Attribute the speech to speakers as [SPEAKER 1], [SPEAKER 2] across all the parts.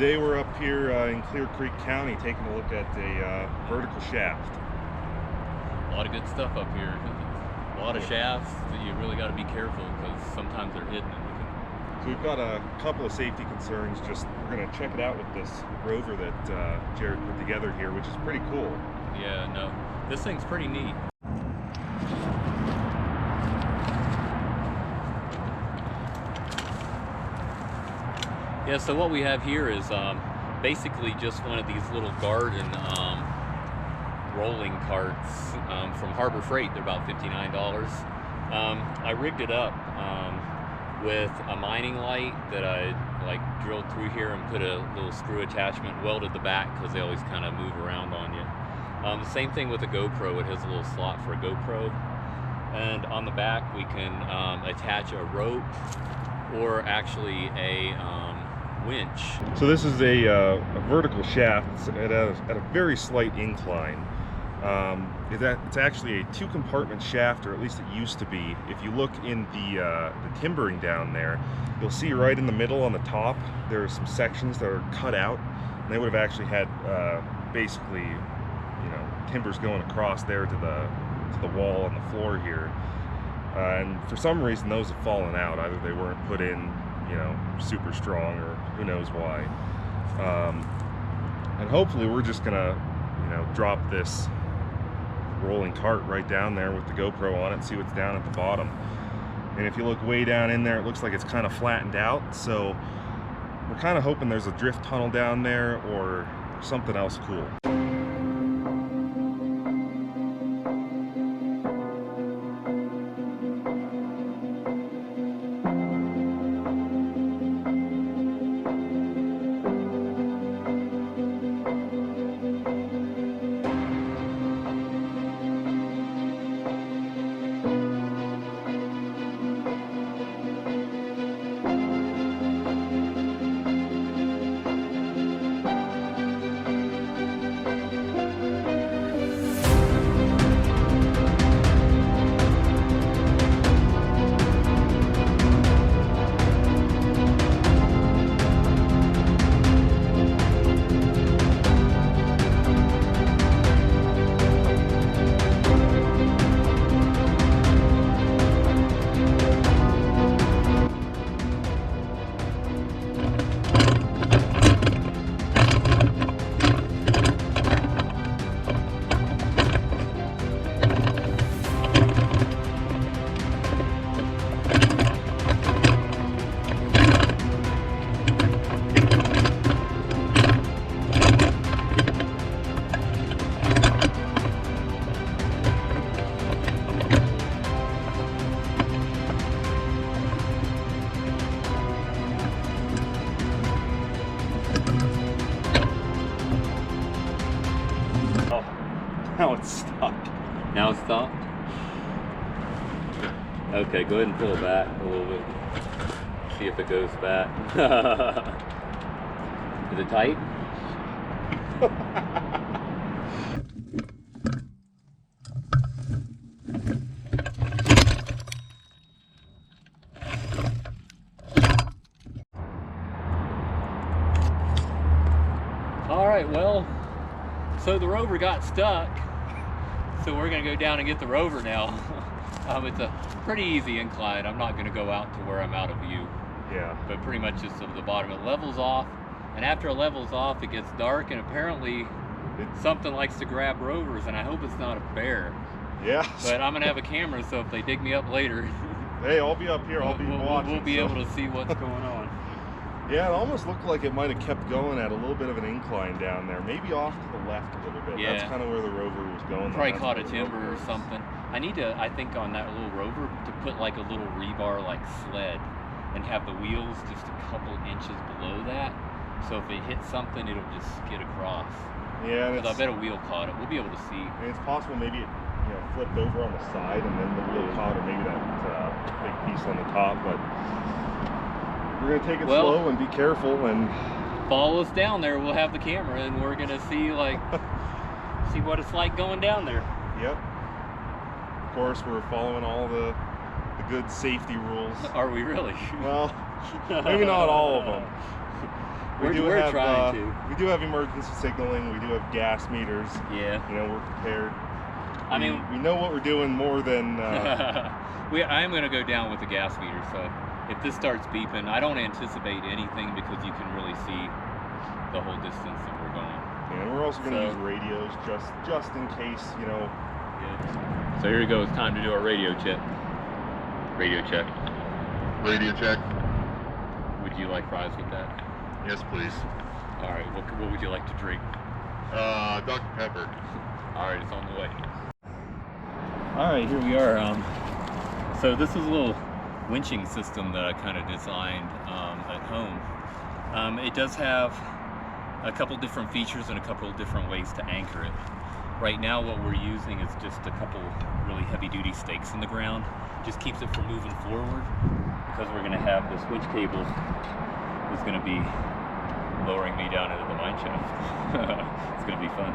[SPEAKER 1] Today we're up here in Clear Creek County taking a look at a vertical shaft.
[SPEAKER 2] A lot of good stuff up here. A lot of shafts that you really got to be careful because sometimes they're hidden.
[SPEAKER 1] So we've got a couple of safety concerns. We're going to check it out with this rover that Jared put together here, which is pretty cool.
[SPEAKER 2] Yeah, no, this thing's pretty neat. Yeah, so what we have here is basically just one of these little garden rolling carts from Harbor Freight. They're about $59. I rigged it up with a mining light that I drilled through here and put a little screw attachment, welded the back because they always kind of move around on you. The same thing with a GoPro. It has a little slot for a GoPro, and on the back we can attach a rope or actually a winch.
[SPEAKER 1] So this is a vertical shaft at a very slight incline. It's actually a two-compartment shaft, or at least it used to be. If you look in the timbering down there, you'll see right in the middle on the top there are some sections that are cut out, and they would have actually had basically, timbers going across there to the wall on the floor here. And for some reason those have fallen out. Either they weren't put in super strong, or who knows why. And hopefully we're just gonna drop this rolling cart right down there with the GoPro on it, see what's down at the bottom. And if you look way down in there, it looks like it's kind of flattened out, so we're kind of hoping there's a drift tunnel down there or something else cool. Now it's stuck.
[SPEAKER 2] Now it's stopped? Okay, go ahead and pull it back a little bit. See if it goes back. Is it tight? All right, well, so the rover got stuck, so we're gonna go down and get the rover now. It's a pretty easy incline. I'm not gonna go out to where I'm out of view.
[SPEAKER 1] Yeah.
[SPEAKER 2] But pretty much just to the bottom. It levels off, and after it levels off, it gets dark, and apparently something likes to grab rovers, and I hope it's not a bear.
[SPEAKER 1] Yeah.
[SPEAKER 2] But I'm gonna have a camera, so if they dig me up later,
[SPEAKER 1] hey, I'll be up here. I'll be watching.
[SPEAKER 2] We'll be able to see what's going on.
[SPEAKER 1] Yeah, it almost looked like it might have kept going at a little bit of an incline down there, maybe off to the left a little bit.
[SPEAKER 2] Yeah.
[SPEAKER 1] That's kind of where the rover was going.
[SPEAKER 2] Probably caught a timber or something. I need to, I think, on that little rover to put like a little rebar like sled and have the wheels just a couple inches below that, so if it hits something, it'll just skid across.
[SPEAKER 1] Yeah,
[SPEAKER 2] because I bet a wheel caught it. We'll be able to see.
[SPEAKER 1] And it's possible maybe it flipped over on the side and then the wheel caught, or maybe that big piece on the top. But we're gonna take it slow and be careful and
[SPEAKER 2] follow us down there. We'll have the camera and we're gonna see see what it's like going down there.
[SPEAKER 1] Yep. Of course, we're following all the good safety rules.
[SPEAKER 2] Are we really?
[SPEAKER 1] Well, maybe not all of them. We do
[SPEAKER 2] we're
[SPEAKER 1] have
[SPEAKER 2] trying to.
[SPEAKER 1] we do have emergency signaling. We do have gas meters.
[SPEAKER 2] Yeah.
[SPEAKER 1] You know, we're prepared.
[SPEAKER 2] I mean,
[SPEAKER 1] we know what we're doing more than.
[SPEAKER 2] I am going to go down with the gas meter, so if this starts beeping, I don't anticipate anything because you can really see the whole distance that we're going.
[SPEAKER 1] And we're also going to use radios just in case, you know.
[SPEAKER 2] Yeah. So here we go. It's time to do our radio check. Radio check.
[SPEAKER 3] Radio check.
[SPEAKER 2] Would you like fries with that?
[SPEAKER 3] Yes, please.
[SPEAKER 2] All right. What would you like to drink?
[SPEAKER 3] Dr. Pepper.
[SPEAKER 2] All right, it's on the way. All right, here we are. So this is a little winching system that I kind of designed at home. It does have a couple different features and a couple of different ways to anchor it. Right now what we're using is just a couple really heavy-duty stakes in the ground. Just keeps it from moving forward because we're going to have this winch cable is going to be lowering me down into the mine shaft. It's going to be fun.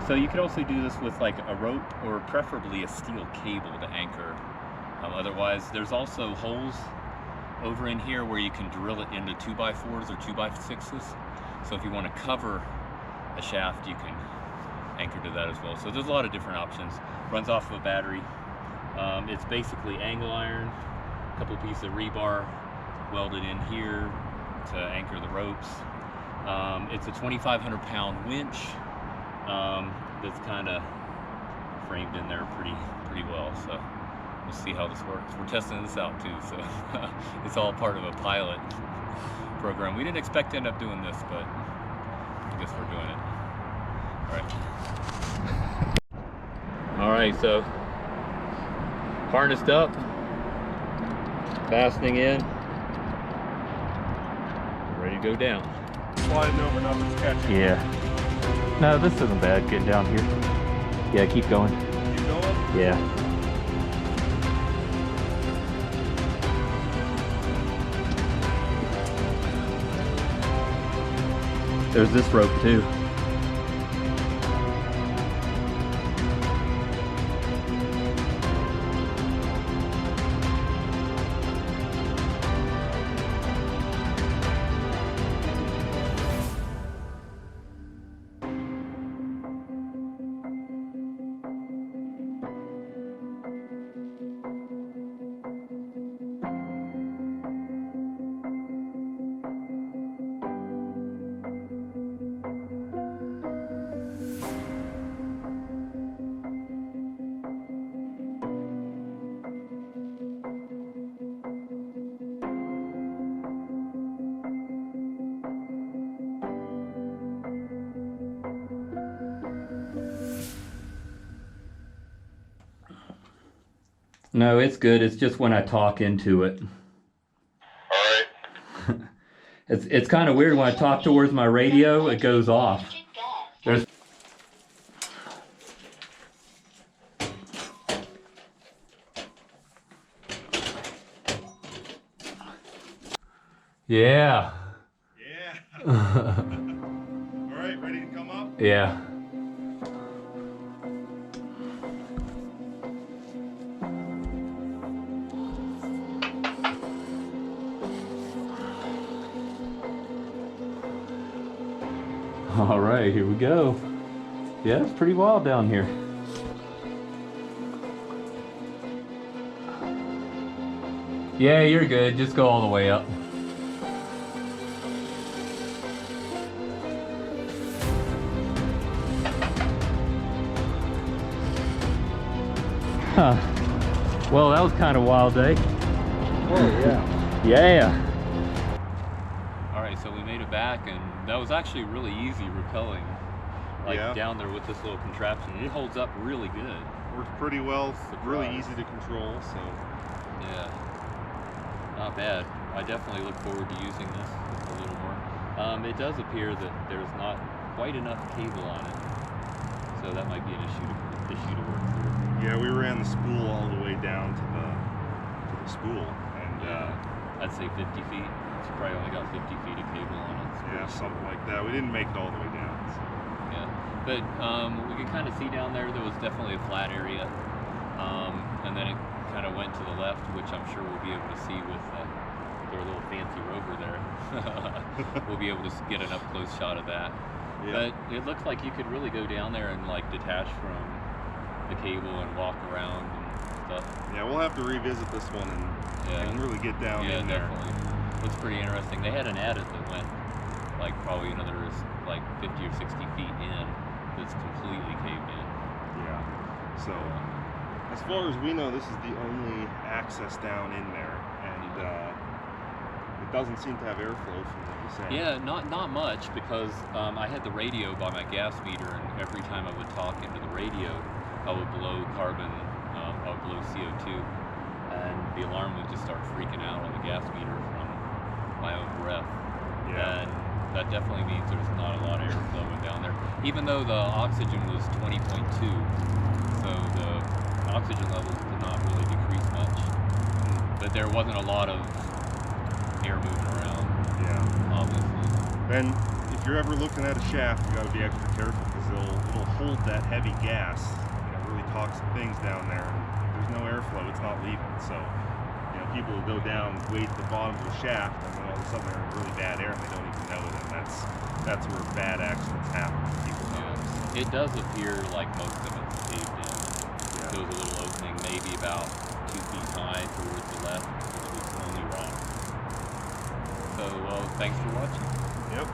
[SPEAKER 2] So you could also do this with like a rope or preferably a steel cable to anchor. Otherwise, there's also holes over in here where you can drill it into 2x4s or 2x6s. So if you want to cover a shaft, you can anchor to that as well. So there's a lot of different options. Runs off of a battery. It's basically angle iron, a couple pieces of rebar welded in here to anchor the ropes. It's a 2,500 pound winch that's kind of framed in there pretty well. So we'll see how this works. We're testing this out too, so it's all part of a pilot program. We didn't expect to end up doing this, but I guess we're doing it. All right, so harnessed up, fastening in, ready to go down.
[SPEAKER 1] Sliding over, nothing's catching.
[SPEAKER 4] Yeah. No, this isn't bad getting down here. Yeah, keep going.
[SPEAKER 1] Keep going?
[SPEAKER 4] Yeah.
[SPEAKER 2] There's this rope too. No, it's good. It's just when I talk into it.
[SPEAKER 3] All right.
[SPEAKER 2] It's kind of weird when I talk towards my radio, it goes off. There's Yeah.
[SPEAKER 1] Yeah. All right, ready to come up?
[SPEAKER 2] Yeah. All right, here we go. Yeah, it's pretty wild down here. Yeah, you're good. Just go all the way up. Huh. Well, that was kind of a wild day.
[SPEAKER 4] Oh, yeah.
[SPEAKER 2] Yeah. All right, so we made it back, and that was actually really easy rappelling, like down there with this little contraption. It holds up really good.
[SPEAKER 1] Works pretty well. Really easy to control. So
[SPEAKER 2] yeah, not bad. I definitely look forward to using this a little more. It does appear that there's not quite enough cable on it, so that might be an issue to work through.
[SPEAKER 1] yeah, we ran the spool all the way down to the spool, and
[SPEAKER 2] I'd say 50 feet. It's probably only got 50 feet of cable on it.
[SPEAKER 1] yeah, something like that. We didn't make it all the way down. So.
[SPEAKER 2] Yeah, but we could kind of see down there was definitely a flat area, and then it kind of went to the left, which I'm sure we'll be able to see with their little fancy rover there. We'll be able to get an up-close shot of that.
[SPEAKER 1] Yeah.
[SPEAKER 2] But it looks like you could really go down there and like detach from the cable and walk around and stuff.
[SPEAKER 1] Yeah, we'll have to revisit this one and really get down
[SPEAKER 2] Yeah,
[SPEAKER 1] in there.
[SPEAKER 2] definitely. Looks pretty interesting. They had an adit that went like probably another like 50 or 60 feet in that's completely caved in.
[SPEAKER 1] Yeah. So, as far as we know, this is the only access down in there, and it doesn't seem to have airflow from what you're saying.
[SPEAKER 2] Yeah, not much, because I had the radio by my gas meter, and every time I would talk into the radio, I would blow carbon, I would blow CO2, and the alarm would just start freaking out on the gas meter from my own breath.
[SPEAKER 1] Yeah.
[SPEAKER 2] And that definitely means there's not a lot of air flowing down there, even though the oxygen was 20.2, so the oxygen levels did not really decrease much, but there wasn't a lot of air moving around,
[SPEAKER 1] Yeah.
[SPEAKER 2] obviously.
[SPEAKER 1] And if you're ever looking at a shaft, you got to be extra careful because it'll hold that heavy gas, really toxic things down there. And if there's no airflow, it's not leaving. So, people will go down, wait at the bottom of the shaft, and then all of a sudden they're in really bad air and they don't even know it. And that's where bad accidents happen. People know it.
[SPEAKER 2] It does appear like most of it's caved in.
[SPEAKER 1] Yeah.
[SPEAKER 2] There was a little opening, maybe about 2 feet high towards the left, which was only rock. So, thanks for watching.
[SPEAKER 1] Yep.